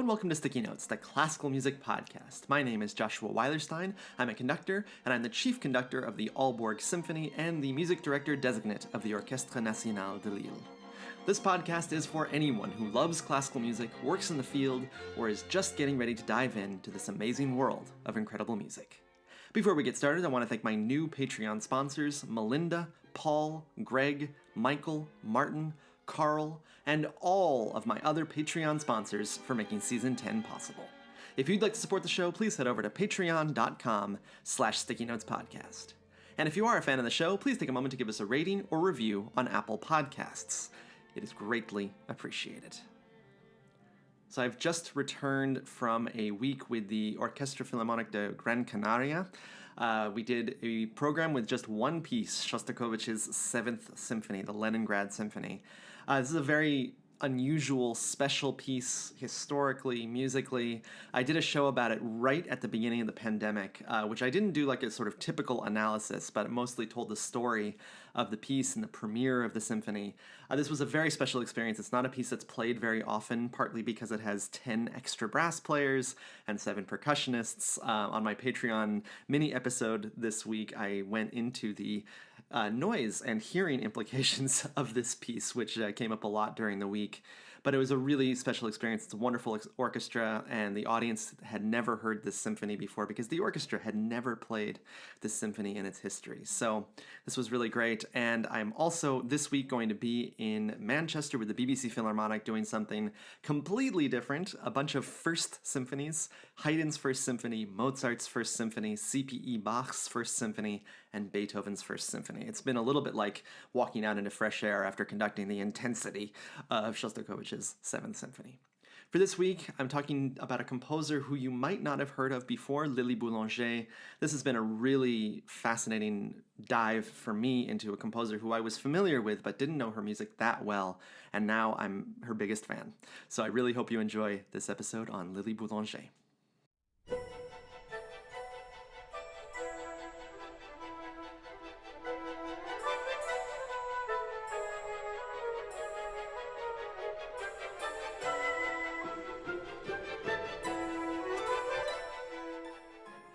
and welcome to Sticky Notes, the classical music podcast. My name is Joshua Weilerstein. I'm a conductor, and I'm the chief conductor of the Aalborg Symphony and the music director designate of the Orchestre Nationale de Lille. This podcast is for anyone who loves classical music, works in the field, or is just getting ready to dive into this amazing world of incredible music. Before we get started, I want to thank my new Patreon sponsors, Melinda, Paul, Greg, Michael, Martin, Carl, and all of my other Patreon sponsors for making Season 10 possible. If you'd like to support the show, please head over to patreon.com/StickyNotesPodcast. And if you are a fan of the show, please take a moment to give us a rating or review on Apple Podcasts. It is greatly appreciated. So I've just returned from a week with the Orchestre Philharmonique de Gran Canaria. We did a program with just one piece, Shostakovich's 7th Symphony, the Leningrad Symphony. This is a very unusual, special piece, historically, musically. I did a show about it right at the beginning of the pandemic, which I didn't do like a sort of typical analysis, but it mostly told the story of the piece and the premiere of the symphony. This was a very special experience. It's not a piece that's played very often, partly because it has 10 extra brass players and 7 percussionists. On my Patreon mini episode this week, I went into the noise and hearing implications of this piece, which came up a lot during the week. But it was a really special experience. It's a wonderful orchestra, and the audience had never heard this symphony before because the orchestra had never played this symphony in its history. So this was really great. And I'm also this week going to be in Manchester with the BBC Philharmonic doing something completely different. A bunch of first symphonies, Haydn's First Symphony, Mozart's First Symphony, C.P.E. Bach's First Symphony, and Beethoven's First Symphony. It's been a little bit like walking out into fresh air after conducting the intensity of Shostakovich's 7th Symphony. For this week, I'm talking about a composer who you might not have heard of before, Lili Boulanger. This has been a really fascinating dive for me into a composer who I was familiar with but didn't know her music that well, and now I'm her biggest fan. So I really hope you enjoy this episode on Lili Boulanger.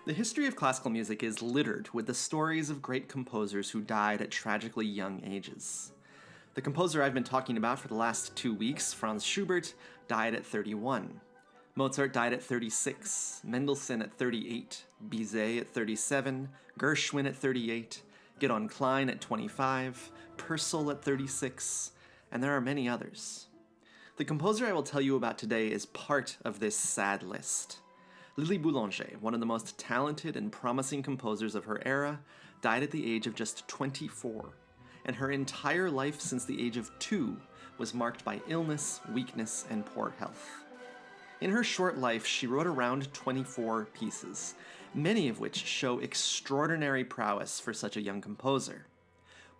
The history of classical music is littered with the stories of great composers who died at tragically young ages. The composer I've been talking about for the last 2 weeks, Franz Schubert, died at 31. Mozart died at 36, Mendelssohn at 38, Bizet at 37, Gershwin at 38, Gideon Klein at 25, Purcell at 36, and there are many others. The composer I will tell you about today is part of this sad list. Lili Boulanger, one of the most talented and promising composers of her era, died at the age of just 24, and her entire life since the age of 2 was marked by illness, weakness, and poor health. In her short life, she wrote around 24 pieces, many of which show extraordinary prowess for such a young composer.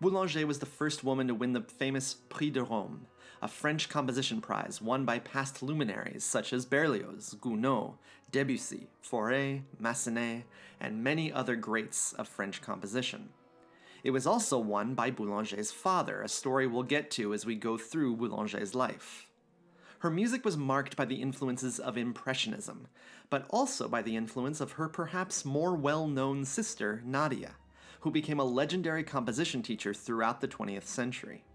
Boulanger was the first woman to win the famous Prix de Rome, a French composition prize won by past luminaries such as Berlioz, Gounod, Debussy, Faure, Massenet, and many other greats of French composition. It was also won by Boulanger's father, a story we'll get to as we go through Boulanger's life. Her music was marked by the influences of impressionism, but also by the influence of her perhaps more well-known sister, Nadia, who became a legendary composition teacher throughout the 20th century.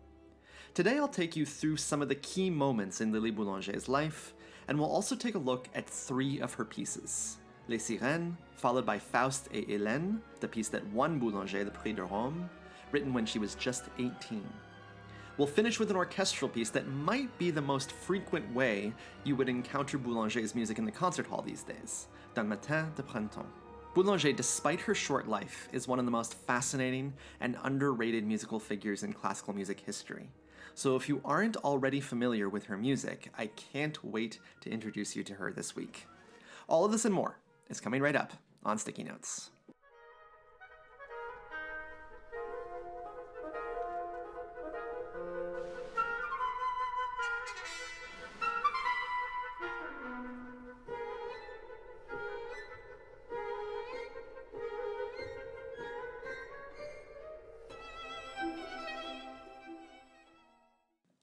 Today I'll take you through some of the key moments in Lili Boulanger's life, and we'll also take a look at 3 of her pieces. Les Sirènes, followed by Faust Et Helene, the piece that won Boulanger the Prix de Rome, written when she was just 18. We'll finish with an orchestral piece that might be the most frequent way you would encounter Boulanger's music in the concert hall these days, D'un Matin de Printemps. Boulanger, despite her short life, is one of the most fascinating and underrated musical figures in classical music history. So if you aren't already familiar with her music, I can't wait to introduce you to her this week. All of this and more is coming right up on Sticky Notes.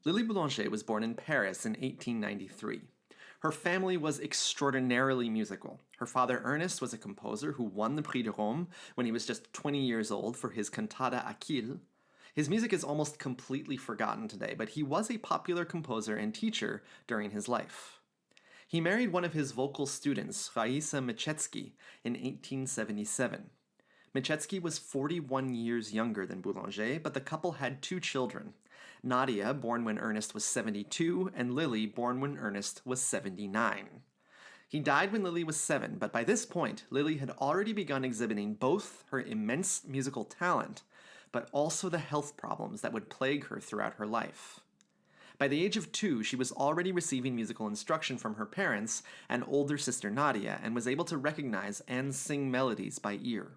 Lili Boulanger was born in Paris in 1893. Her family was extraordinarily musical. Her father Ernest was a composer who won the Prix de Rome when he was just 20 years old for his cantata Achille. His music is almost completely forgotten today, but he was a popular composer and teacher during his life. He married one of his vocal students, Raïssa Micetsky, in 1877. Micetsky was 41 years younger than Boulanger, but the couple had two children, Nadia, born when Ernest was 72, and Lili, born when Ernest was 79. He died when Lili was 7, but by this point, Lili had already begun exhibiting both her immense musical talent, but also the health problems that would plague her throughout her life. By the age of 2, she was already receiving musical instruction from her parents and older sister Nadia, and was able to recognize and sing melodies by ear.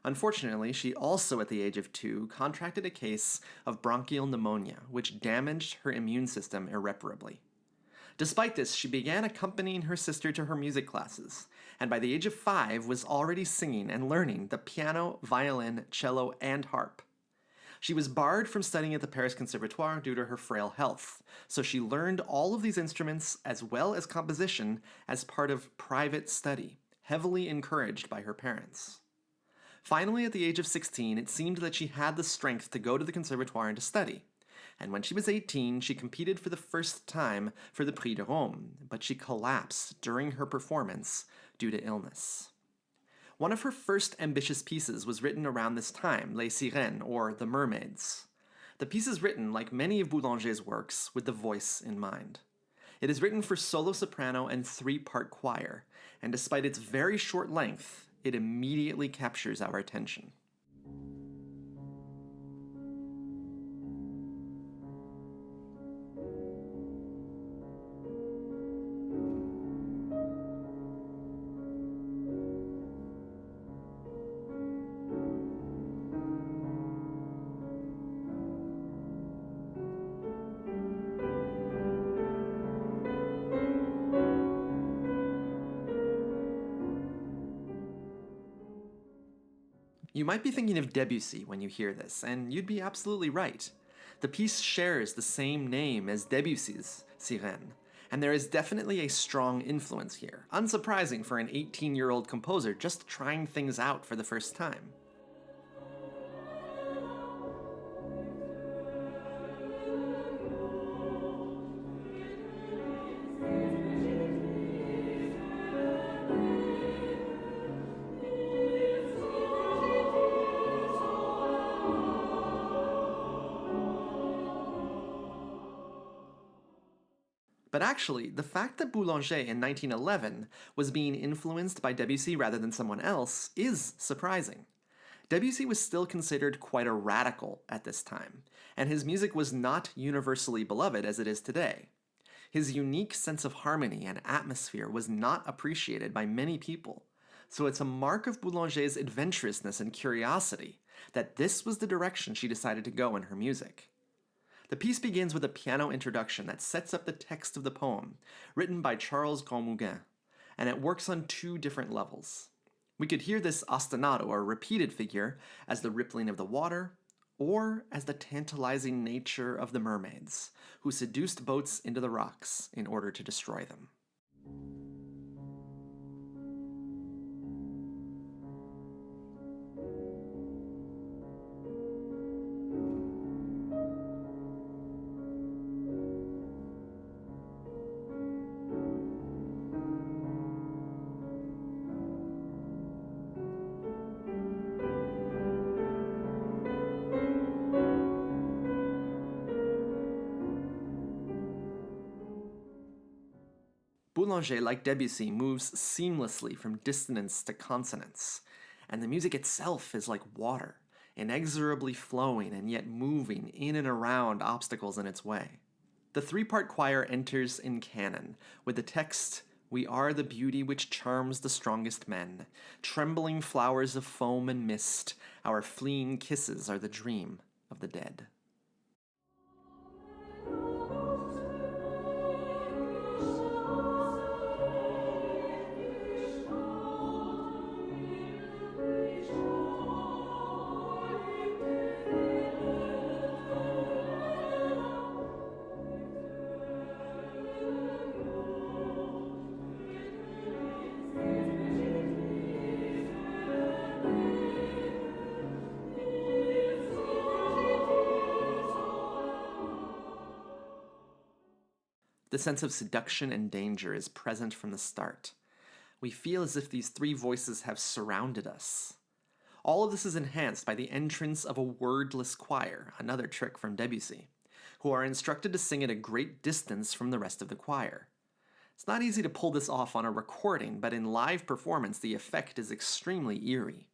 Unfortunately, she also, at the age of 2, contracted a case of bronchial pneumonia, which damaged her immune system irreparably. Despite this, she began accompanying her sister to her music classes, and by the age of 5 was already singing and learning the piano, violin, cello, and harp. She was barred from studying at the Paris Conservatoire due to her frail health, so she learned all of these instruments as well as composition as part of private study, heavily encouraged by her parents. Finally, at the age of 16, it seemed that she had the strength to go to the Conservatoire and to study. And when she was 18, she competed for the first time for the Prix de Rome, but she collapsed during her performance due to illness. One of her first ambitious pieces was written around this time, Les Sirènes, or The Mermaids. The piece is written, like many of Boulanger's works, with the voice in mind. It is written for solo soprano and 3-part choir, and despite its very short length, it immediately captures our attention. You might be thinking of Debussy when you hear this, and you'd be absolutely right. The piece shares the same name as Debussy's Sirenes, and there is definitely a strong influence here, unsurprising for an 18-year-old composer just trying things out for the first time. But actually, the fact that Boulanger in 1911 was being influenced by Debussy rather than someone else is surprising. Debussy was still considered quite a radical at this time, and his music was not universally beloved as it is today. His unique sense of harmony and atmosphere was not appreciated by many people, so it's a mark of Boulanger's adventurousness and curiosity that this was the direction she decided to go in her music. The piece begins with a piano introduction that sets up the text of the poem, written by Charles Grandmougain, and it works on 2 different levels. We could hear this ostinato, or repeated figure, as the rippling of the water, or as the tantalizing nature of the mermaids, who seduced boats into the rocks in order to destroy them. Boulanger, like Debussy, moves seamlessly from dissonance to consonance, and the music itself is like water, inexorably flowing and yet moving in and around obstacles in its way. The 3-part choir enters in canon, with the text, "We are the beauty which charms the strongest men, trembling flowers of foam and mist, our fleeing kisses are the dream of the dead." The sense of seduction and danger is present from the start. We feel as if these three voices have surrounded us. All of this is enhanced by the entrance of a wordless choir, another trick from Debussy, who are instructed to sing at a great distance from the rest of the choir. It's not easy to pull this off on a recording, but in live performance the effect is extremely eerie.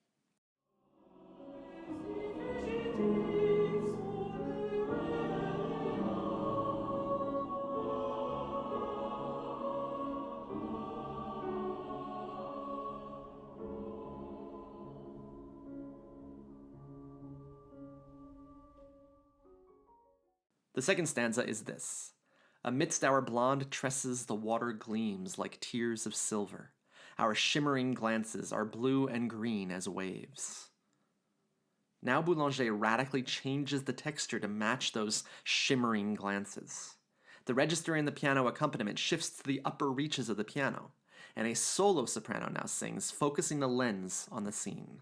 The second stanza is this. Amidst our blonde tresses the water gleams like tears of silver. Our shimmering glances are blue and green as waves. Now Boulanger radically changes the texture to match those shimmering glances. The register in the piano accompaniment shifts to the upper reaches of the piano, and a solo soprano now sings, focusing the lens on the scene.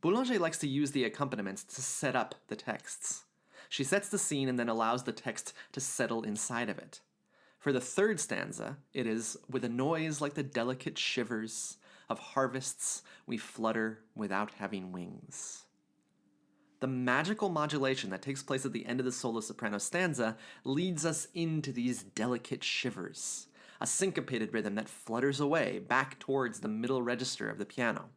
Boulanger likes to use the accompaniments to set up the texts. She sets the scene and then allows the text to settle inside of it. For the third stanza, it is, with a noise like the delicate shivers of harvests, we flutter without having wings. The magical modulation that takes place at the end of the solo soprano stanza leads us into these delicate shivers, a syncopated rhythm that flutters away back towards the middle register of the piano.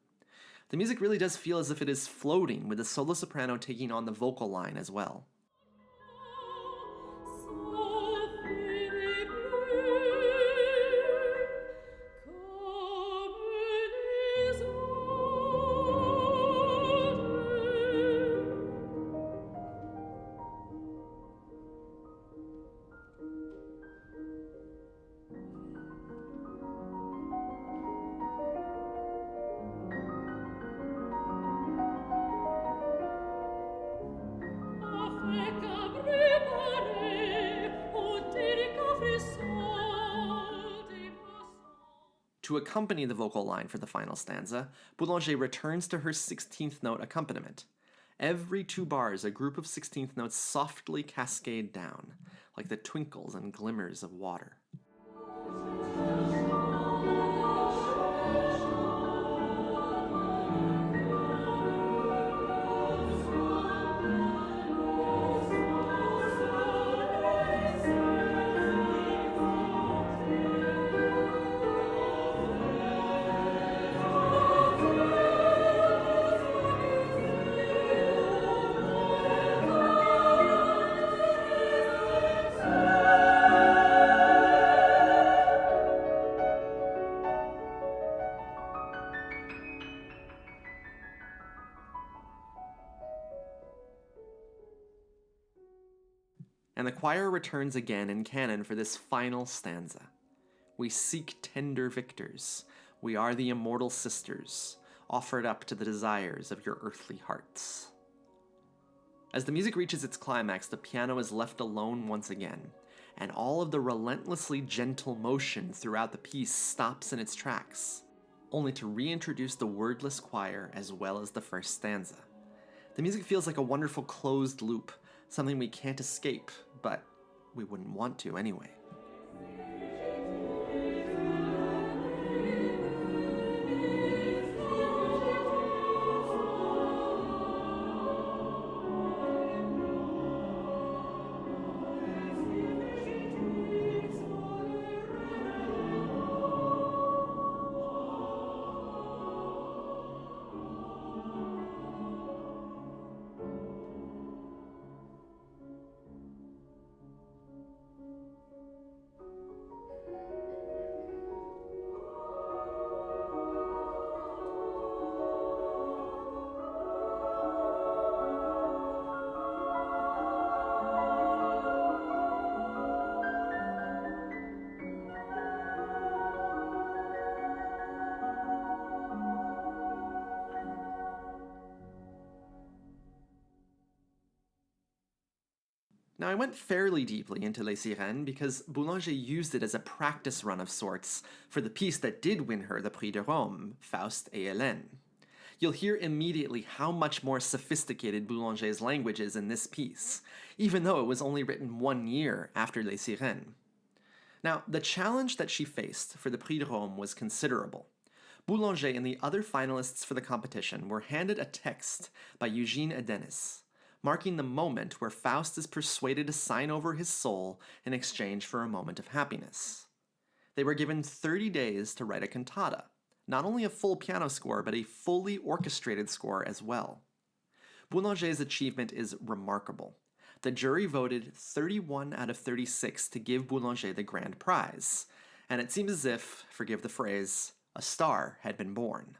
The music really does feel as if it is floating, with the solo soprano taking on the vocal line as well. To accompany the vocal line for the final stanza, Boulanger returns to her 16th note accompaniment. Every 2 bars, a group of 16th notes softly cascade down, like the twinkles and glimmers of water. And the choir returns again in canon for this final stanza. We seek tender victors. We are the immortal sisters, offered up to the desires of your earthly hearts. As the music reaches its climax, the piano is left alone once again, and all of the relentlessly gentle motion throughout the piece stops in its tracks, only to reintroduce the wordless choir as well as the first stanza. The music feels like a wonderful closed loop, something we can't escape, but we wouldn't want to anyway. Now, I went fairly deeply into Les Sirènes because Boulanger used it as a practice run of sorts for the piece that did win her the Prix de Rome, Faust Et Helene. You'll hear immediately how much more sophisticated Boulanger's language is in this piece, even though it was only written 1 year after Les Sirènes. Now, the challenge that she faced for the Prix de Rome was considerable. Boulanger and the other finalists for the competition were handed a text by Eugène Edenis, marking the moment where Faust is persuaded to sign over his soul in exchange for a moment of happiness. They were given 30 days to write a cantata, not only a full piano score, but a fully orchestrated score as well. Boulanger's achievement is remarkable. The jury voted 31 out of 36 to give Boulanger the grand prize, and it seems as if, forgive the phrase, a star had been born.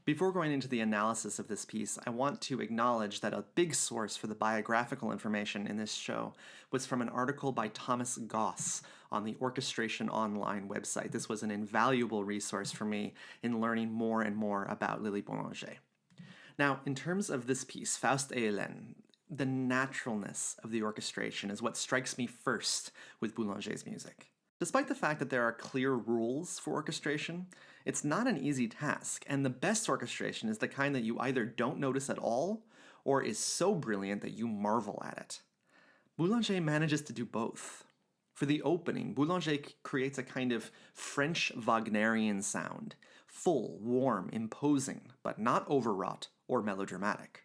Before going into the analysis of this piece, I want to acknowledge that a big source for the biographical information in this show was from an article by Thomas Goss on the Orchestration Online website. This was an invaluable resource for me in learning more and more about Lili Boulanger. Now, in terms of this piece, Faust Et Helene, the naturalness of the orchestration is what strikes me first with Boulanger's music. Despite the fact that there are clear rules for orchestration, it's not an easy task, and the best orchestration is the kind that you either don't notice at all, or is so brilliant that you marvel at it. Boulanger manages to do both. For the opening, Boulanger creates a kind of French Wagnerian sound, full, warm, imposing, but not overwrought or melodramatic.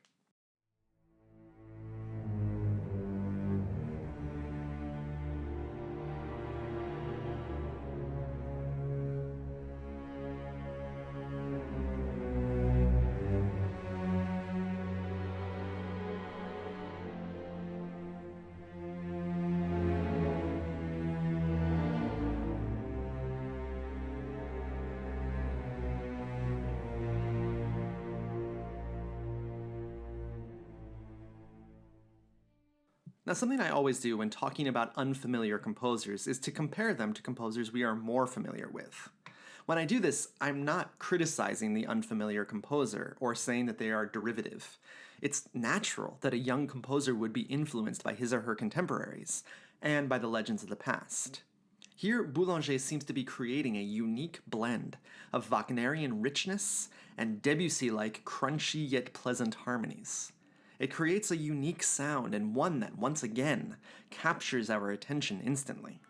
Now, something I always do when talking about unfamiliar composers is to compare them to composers we are more familiar with. When I do this, I'm not criticizing the unfamiliar composer or saying that they are derivative. It's natural that a young composer would be influenced by his or her contemporaries and by the legends of the past. Here, Boulanger seems to be creating a unique blend of Wagnerian richness and Debussy-like crunchy yet pleasant harmonies. It creates a unique sound and one that, once again, captures our attention instantly.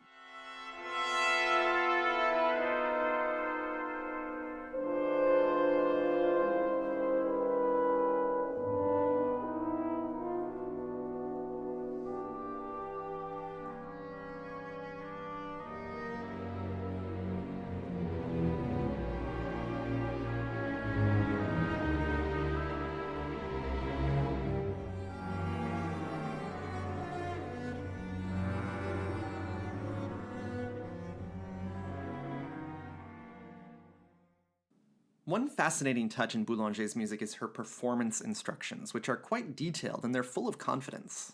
One fascinating touch in Boulanger's music is her performance instructions, which are quite detailed and they're full of confidence.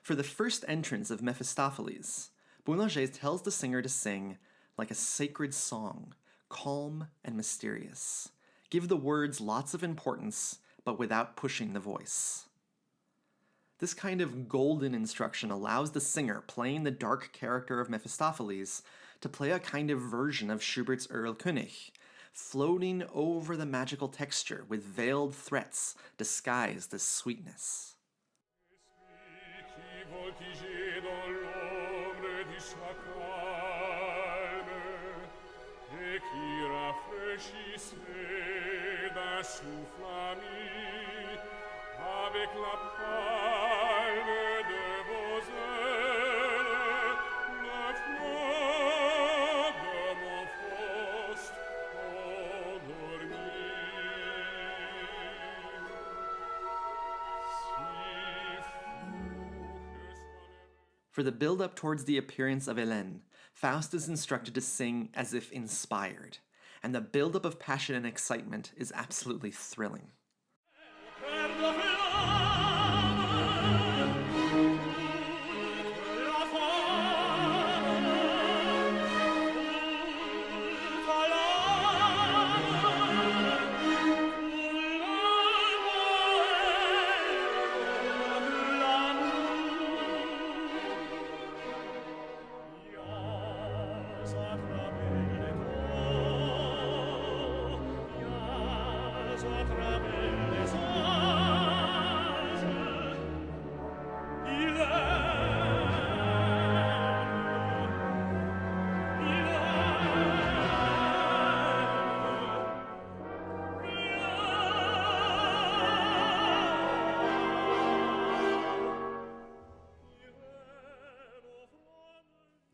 For the first entrance of Mephistopheles, Boulanger tells the singer to sing like a sacred song, calm and mysterious. Give the words lots of importance, but without pushing the voice. This kind of golden instruction allows the singer playing the dark character of Mephistopheles to play a kind of version of Schubert's Erlkönig, floating over the magical texture with veiled threats disguised as sweetness. For the build-up towards the appearance of Hélène, Faust is instructed to sing as if inspired, and the build-up of passion and excitement is absolutely thrilling.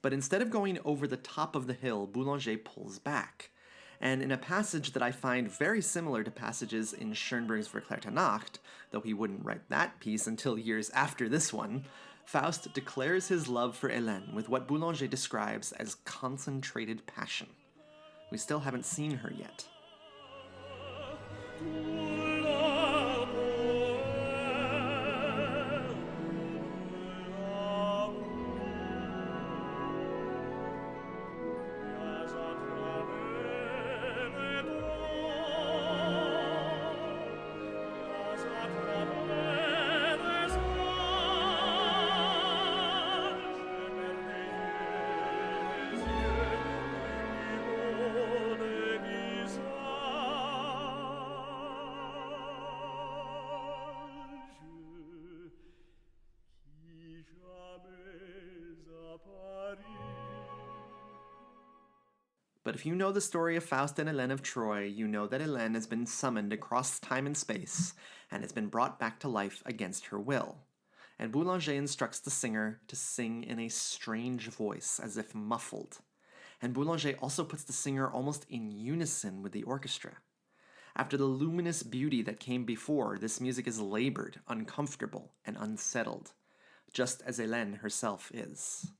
But instead of going over the top of the hill, Boulanger pulls back. And in a passage that I find very similar to passages in Schoenberg's Verklärte Nacht, though he wouldn't write that piece until years after this one, Faust declares his love for Hélène with what Boulanger describes as concentrated passion. We still haven't seen her yet. But if you know the story of Faust and Helene of Troy, you know that Helene has been summoned across time and space and has been brought back to life against her will. And Boulanger instructs the singer to sing in a strange voice, as if muffled. And Boulanger also puts the singer almost in unison with the orchestra. After the luminous beauty that came before, this music is labored, uncomfortable, and unsettled, just as Helene herself is.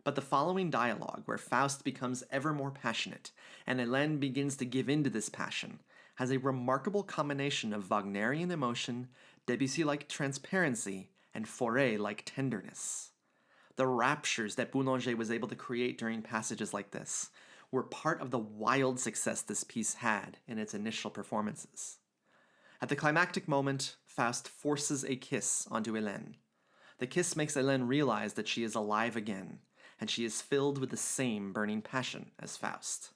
But the following dialogue, where Faust becomes ever more passionate, and Hélène begins to give in to this passion, has a remarkable combination of Wagnerian emotion, Debussy-like transparency, and Faure-like tenderness. The raptures that Boulanger was able to create during passages like this were part of the wild success this piece had in its initial performances. At the climactic moment, Faust forces a kiss onto Hélène. The kiss makes Hélène realize that she is alive again, and she is filled with the same burning passion as Faust.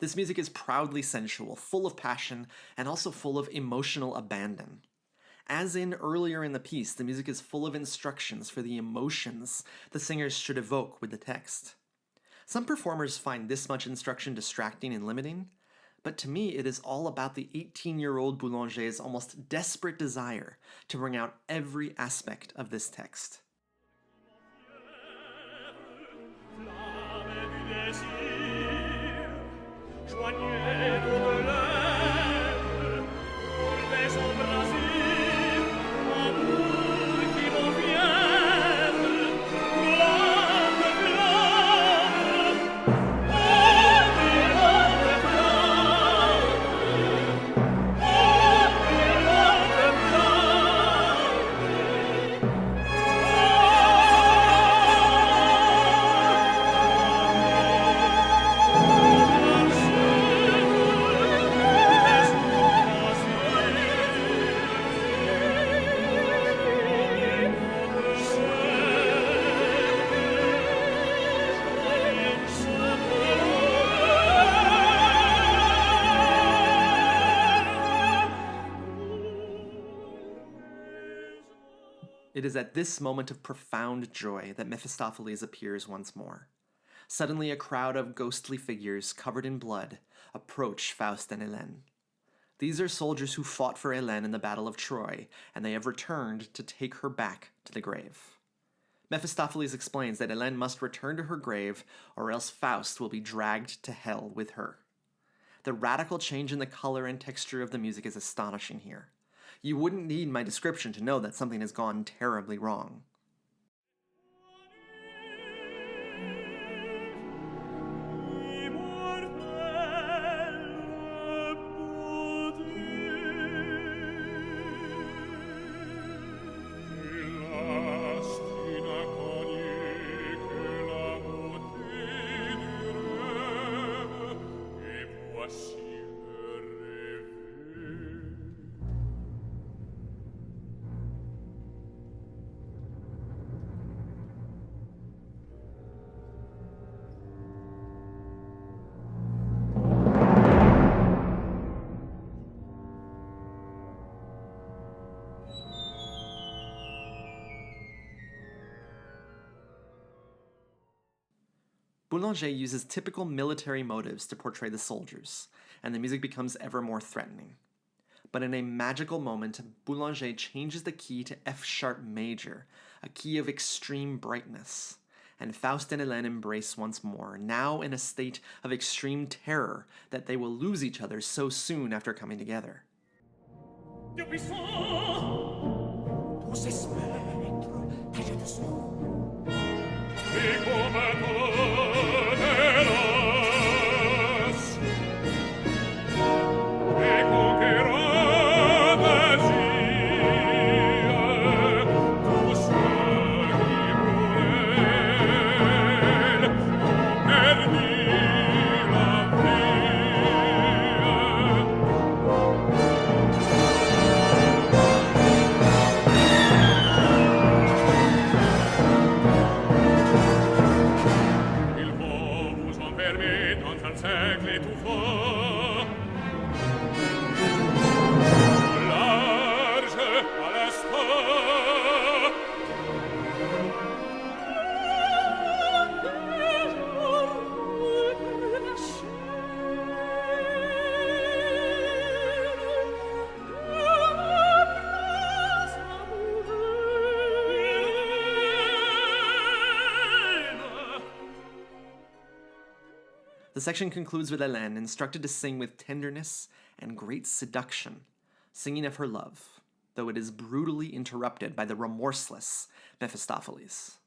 This music is proudly sensual, full of passion, and also full of emotional abandon. As in earlier in the piece, the music is full of instructions for the emotions the singers should evoke with the text. Some performers find this much instruction distracting and limiting, But to me, it is all about the 18-year-old Boulanger's almost desperate desire to bring out every aspect of this text. It is at this moment of profound joy that Mephistopheles appears once more. Suddenly a crowd of ghostly figures covered in blood approach Faust and Helene. These are soldiers who fought for Helene in the Battle of Troy, and they have returned to take her back to the grave. Mephistopheles explains that Helene must return to her grave, or else Faust will be dragged to hell with her. The radical change in the color and texture of the music is astonishing here. You wouldn't need my description to know that something has gone terribly wrong. Boulanger uses typical military motives to portray the soldiers, and the music becomes ever more threatening. But in a magical moment, Boulanger changes the key to F-sharp major, a key of extreme brightness, and Faust and Helene embrace once more, now in a state of extreme terror that they will lose each other so soon after coming together. The section concludes with Hélène instructed to sing with tenderness and great seduction, singing of her love, though it is brutally interrupted by the remorseless Mephistopheles.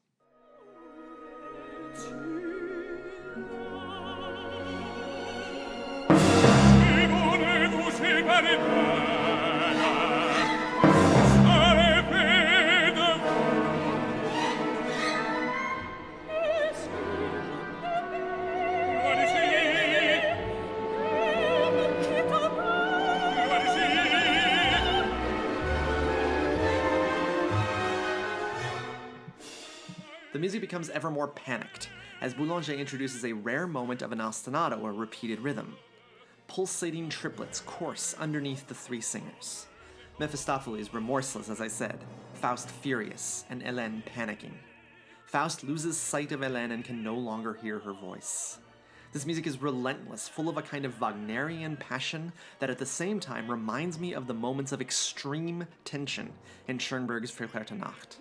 The music becomes ever more panicked, as Boulanger introduces a rare moment of an ostinato or repeated rhythm. Pulsating triplets course underneath the three singers. Mephistopheles remorseless, as I said, Faust furious, and Helene panicking. Faust loses sight of Helene and can no longer hear her voice. This music is relentless, full of a kind of Wagnerian passion that at the same time reminds me of the moments of extreme tension in Schoenberg's Verklärte Nacht.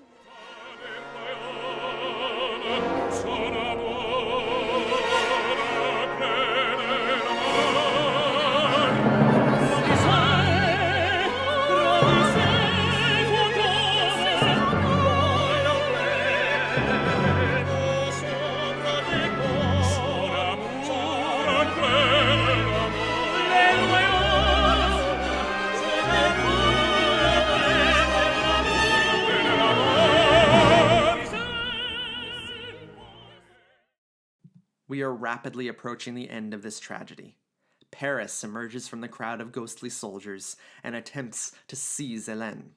We are rapidly approaching the end of this tragedy. Paris emerges from the crowd of ghostly soldiers and attempts to seize Hélène.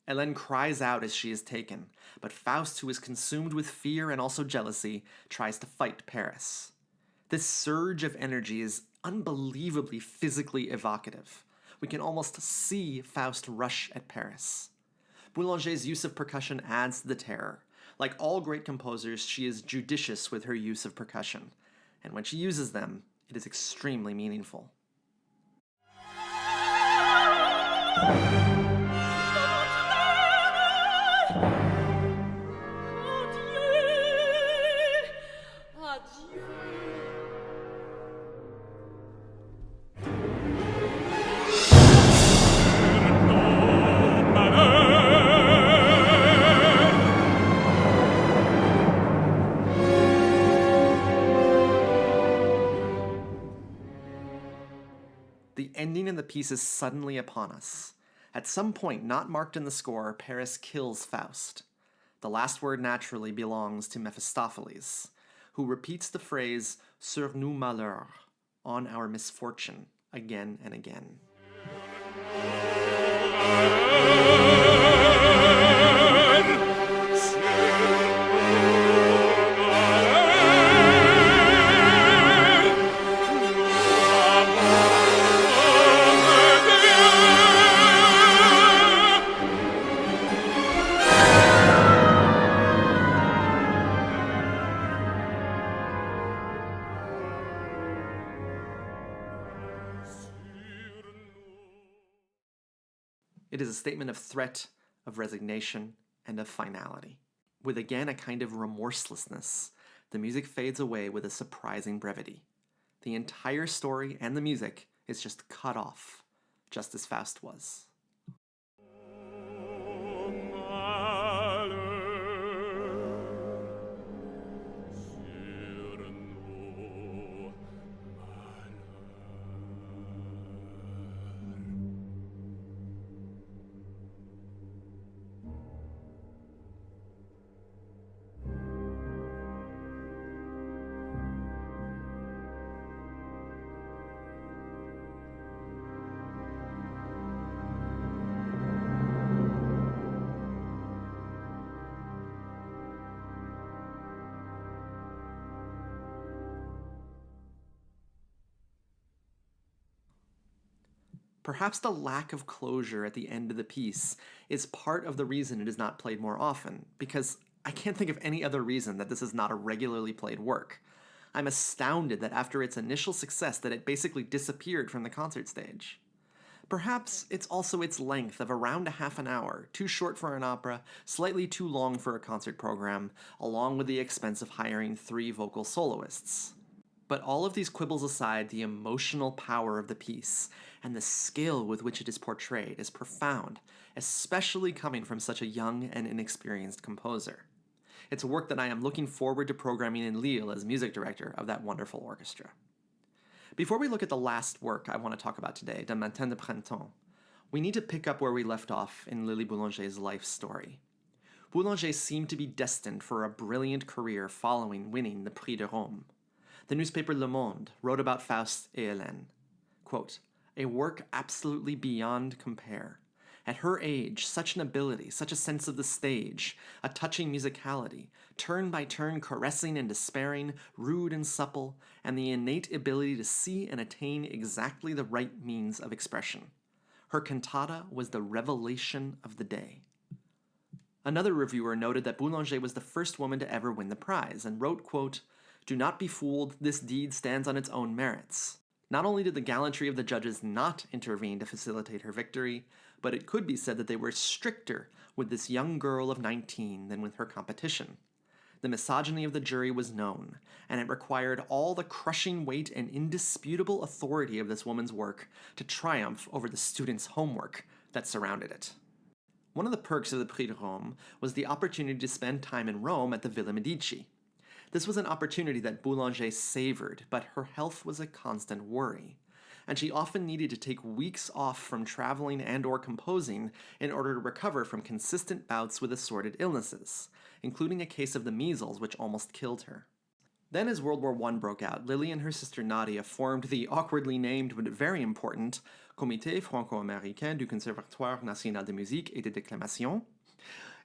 Hélène cries out as she is taken, but Faust, who is consumed with fear and also jealousy, tries to fight Paris. This surge of energy is unbelievably physically evocative. We can almost see Faust rush at Paris. Boulanger's use of percussion adds to the terror. Like all great composers, she is judicious with her use of percussion, and when she uses them, it is extremely meaningful. The ending of the piece is suddenly upon us. At some point, not marked in the score, Paris kills Faust. The last word naturally belongs to Mephistopheles, who repeats the phrase sur nous malheur, on our misfortune, again and again. It is a statement of threat, of resignation, and of finality. With again a kind of remorselessness, the music fades away with a surprising brevity. The entire story and the music is just cut off, just as Faust was. Perhaps the lack of closure at the end of the piece is part of the reason it is not played more often, because I can't think of any other reason that this is not a regularly played work. I'm astounded that after its initial success that it basically disappeared from the concert stage. Perhaps it's also its length of around a half an hour, too short for an opera, slightly too long for a concert program, along with the expense of hiring 3 vocal soloists. But all of these quibbles aside, the emotional power of the piece and the skill with which it is portrayed is profound, especially coming from such a young and inexperienced composer. It's a work that I am looking forward to programming in Lille as music director of that wonderful orchestra. Before we look at the last work I want to talk about today, D'un Matin de Printemps, we need to pick up where we left off in Lili Boulanger's life story. Boulanger seemed to be destined for a brilliant career following winning the Prix de Rome. The newspaper Le Monde wrote about Faust Et Helene, quote, "A work absolutely beyond compare. At her age, such an ability, such a sense of the stage, a touching musicality, turn by turn caressing and despairing, rude and supple, and the innate ability to see and attain exactly the right means of expression. Her cantata was the revelation of the day." Another reviewer noted that Boulanger was the first woman to ever win the prize and wrote, quote, Do not be fooled, this deed stands on its own merits. Not only did the gallantry of the judges not intervene to facilitate her victory, but it could be said that they were stricter with this young girl of 19 than with her competition. The misogyny of the jury was known, and it required all the crushing weight and indisputable authority of this woman's work to triumph over the students' homework that surrounded it. One of the perks of the Prix de Rome was the opportunity to spend time in Rome at the Villa Medici. This was an opportunity that Boulanger savored, but her health was a constant worry, and she often needed to take weeks off from traveling and/or composing in order to recover from consistent bouts with assorted illnesses, including a case of the measles which almost killed her. Then as World War I broke out, Lili and her sister Nadia formed the awkwardly named but very important Comité Franco-Américain du Conservatoire National de Musique et de Déclamation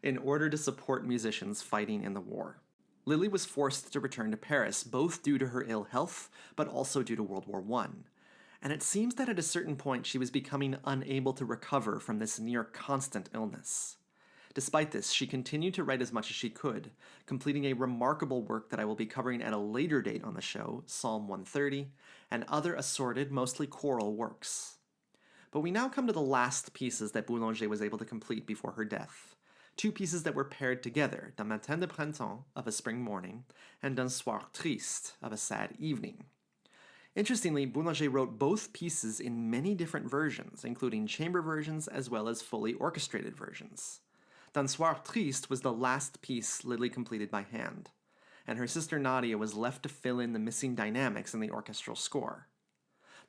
in order to support musicians fighting in the war. Lili was forced to return to Paris, both due to her ill health, but also due to World War I. And it seems that at a certain point she was becoming unable to recover from this near constant illness. Despite this, she continued to write as much as she could, completing a remarkable work that I will be covering at a later date on the show, Psalm 130, and other assorted, mostly choral works. But we now come to the last pieces that Boulanger was able to complete before her death. Two pieces that were paired together, D'un Matin de Printemps, of a spring morning, and D'un Soir Triste, of a sad evening. Interestingly, Boulanger wrote both pieces in many different versions, including chamber versions as well as fully orchestrated versions. D'un Soir Triste was the last piece Lili completed by hand, and her sister Nadia was left to fill in the missing dynamics in the orchestral score.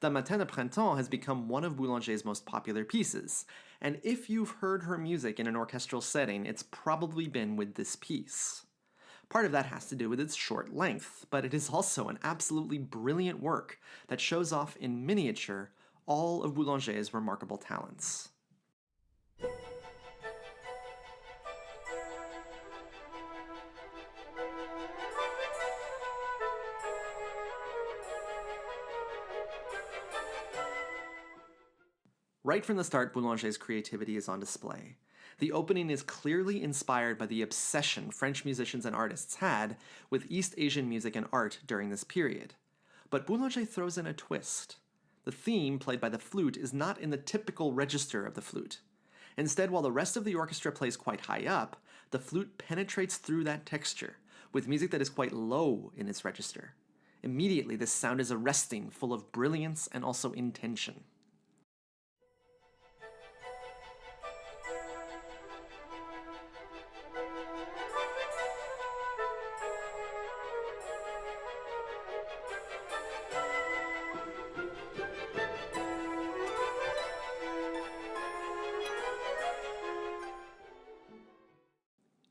D'un Matin de Printemps has become one of Boulanger's most popular pieces, and if you've heard her music in an orchestral setting, it's probably been with this piece. Part of that has to do with its short length, but it is also an absolutely brilliant work that shows off in miniature all of Boulanger's remarkable talents. Right from the start, Boulanger's creativity is on display. The opening is clearly inspired by the obsession French musicians and artists had with East Asian music and art during this period. But Boulanger throws in a twist. The theme, played by the flute, is not in the typical register of the flute. Instead, while the rest of the orchestra plays quite high up, the flute penetrates through that texture, with music that is quite low in its register. Immediately, this sound is arresting, full of brilliance and also intention.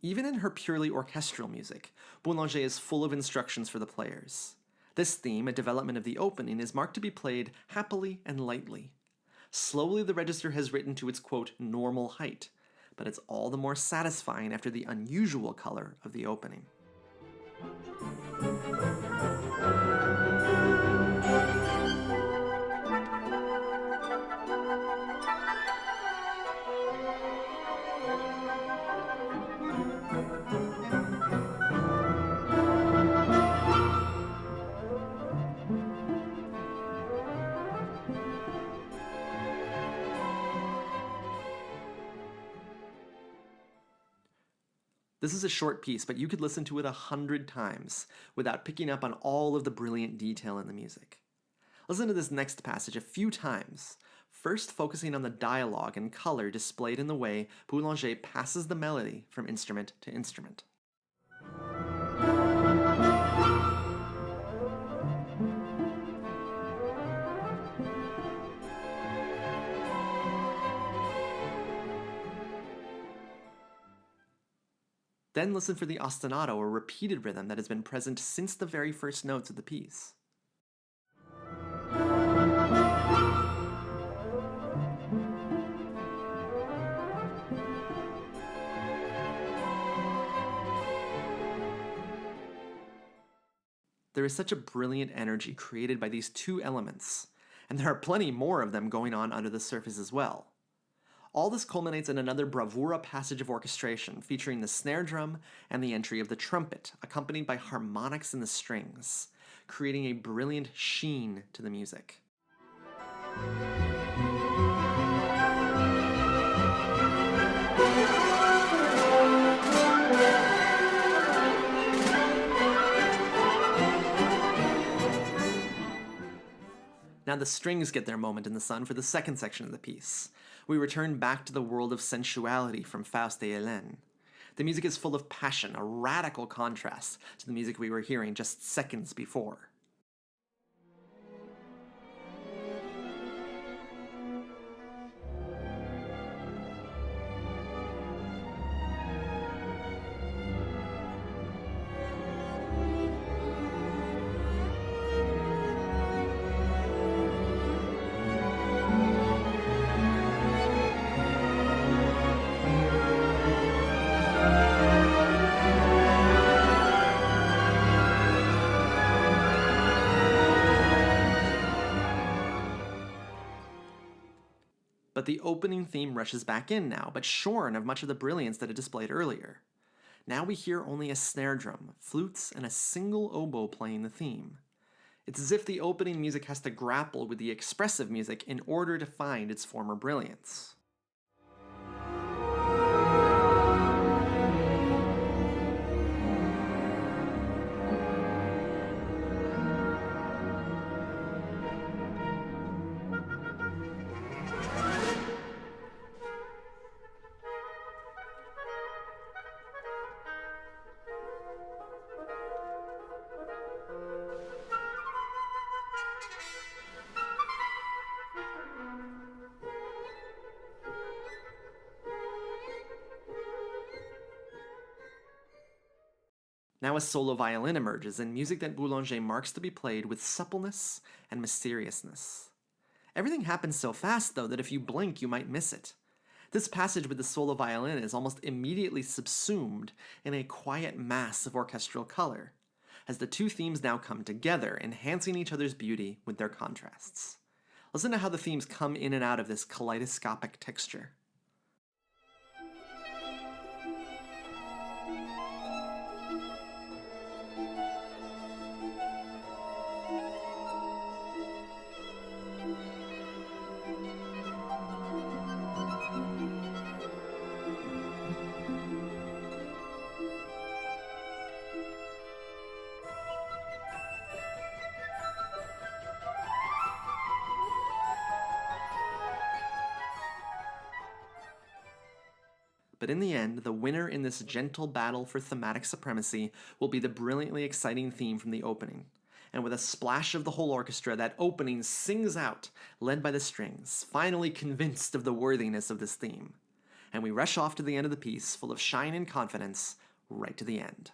Even in her purely orchestral music, Boulanger is full of instructions for the players. This theme, a development of the opening, is marked to be played happily and lightly. Slowly the register has risen to its, quote, normal height, but it's all the more satisfying after the unusual color of the opening. This is a short piece, but you could listen to it 100 times without picking up on all of the brilliant detail in the music. Listen to this next passage a few times, first focusing on the dialogue and color displayed in the way Boulanger passes the melody from instrument to instrument. Then listen for the ostinato or repeated rhythm that has been present since the very first notes of the piece. There is such a brilliant energy created by these two elements, and there are plenty more of them going on under the surface as well. All this culminates in another bravura passage of orchestration, featuring the snare drum and the entry of the trumpet, accompanied by harmonics in the strings, creating a brilliant sheen to the music. Now the strings get their moment in the sun for the second section of the piece. We return back to the world of sensuality from Faust Et Helene. The music is full of passion, a radical contrast to the music we were hearing just seconds before. But the opening theme rushes back in now, but shorn of much of the brilliance that it displayed earlier. Now we hear only a snare drum, flutes, and a single oboe playing the theme. It's as if the opening music has to grapple with the expressive music in order to find its former brilliance. Now a solo violin emerges in music that Boulanger marks to be played with suppleness and mysteriousness. Everything happens so fast, though, that if you blink, you might miss it. This passage with the solo violin is almost immediately subsumed in a quiet mass of orchestral color, as the two themes now come together, enhancing each other's beauty with their contrasts. Listen to how the themes come in and out of this kaleidoscopic texture. But in the end, the winner in this gentle battle for thematic supremacy will be the brilliantly exciting theme from the opening. And with a splash of the whole orchestra, that opening sings out, led by the strings, finally convinced of the worthiness of this theme. And we rush off to the end of the piece, full of shine and confidence, right to the end.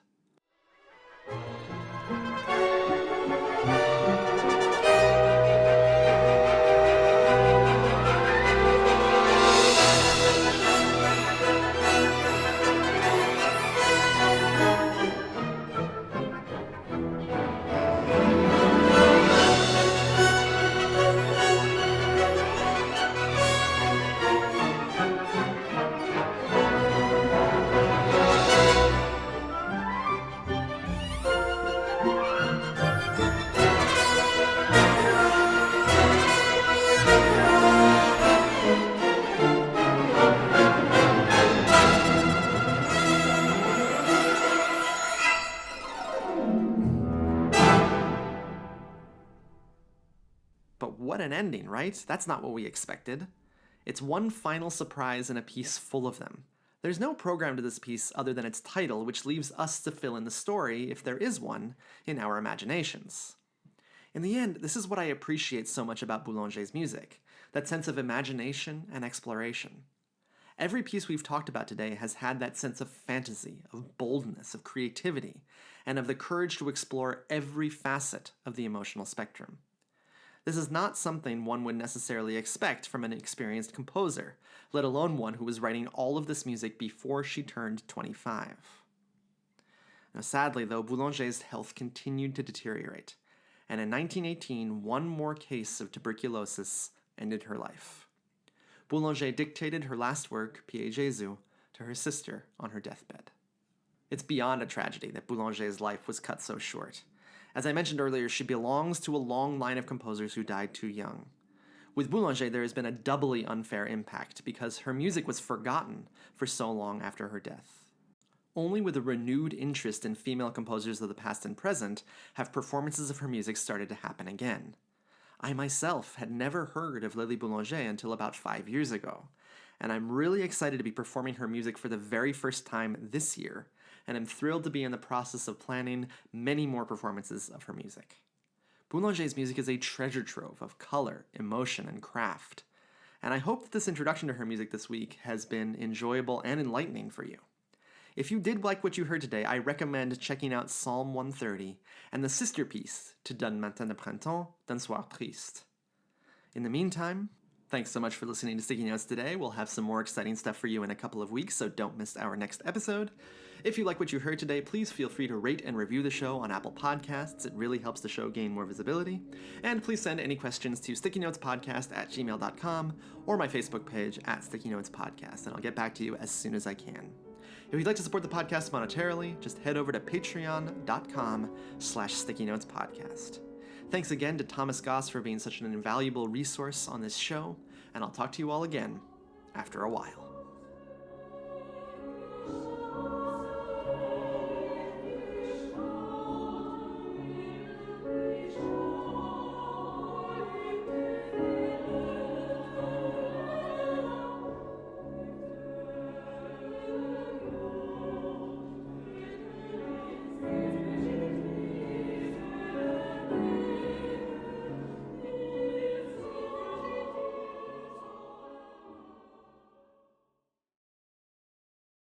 What an ending, right? That's not what we expected. It's one final surprise in a piece full of them. There's no program to this piece other than its title, which leaves us to fill in the story, if there is one, in our imaginations. In the end, this is what I appreciate so much about Boulanger's music, that sense of imagination and exploration. Every piece we've talked about today has had that sense of fantasy, of boldness, of creativity, and of the courage to explore every facet of the emotional spectrum. This is not something one would necessarily expect from an experienced composer, let alone one who was writing all of this music before she turned 25. Now, sadly, though, Boulanger's health continued to deteriorate, and in 1918, one more case of tuberculosis ended her life. Boulanger dictated her last work, Pied Jésus, to her sister on her deathbed. It's beyond a tragedy that Boulanger's life was cut so short. As I mentioned earlier, she belongs to a long line of composers who died too young. With Boulanger, there has been a doubly unfair impact because her music was forgotten for so long after her death. Only with a renewed interest in female composers of the past and present have performances of her music started to happen again. I myself had never heard of Lili Boulanger until about 5 years ago, and I'm really excited to be performing her music for the very first time this year, and I'm thrilled to be in the process of planning many more performances of her music. Boulanger's music is a treasure trove of color, emotion, and craft, and I hope that this introduction to her music this week has been enjoyable and enlightening for you. If you did like what you heard today, I recommend checking out Psalm 130 and the sister piece to D'un Matin de Printemps, D'un Soir Triste. In the meantime, thanks so much for listening to Sticky Notes today. We'll have some more exciting stuff for you in a couple of weeks, so don't miss our next episode. If you like what you heard today, please feel free to rate and review the show on Apple Podcasts. It really helps the show gain more visibility. And please send any questions to stickynotespodcast@gmail.com or my Facebook page @StickyNotesPodcast, and I'll get back to you as soon as I can. If you'd like to support the podcast monetarily, just head over to patreon.com/StickyNotesPodcast. Thanks again to Thomas Goss for being such an invaluable resource on this show, and I'll talk to you all again after a while.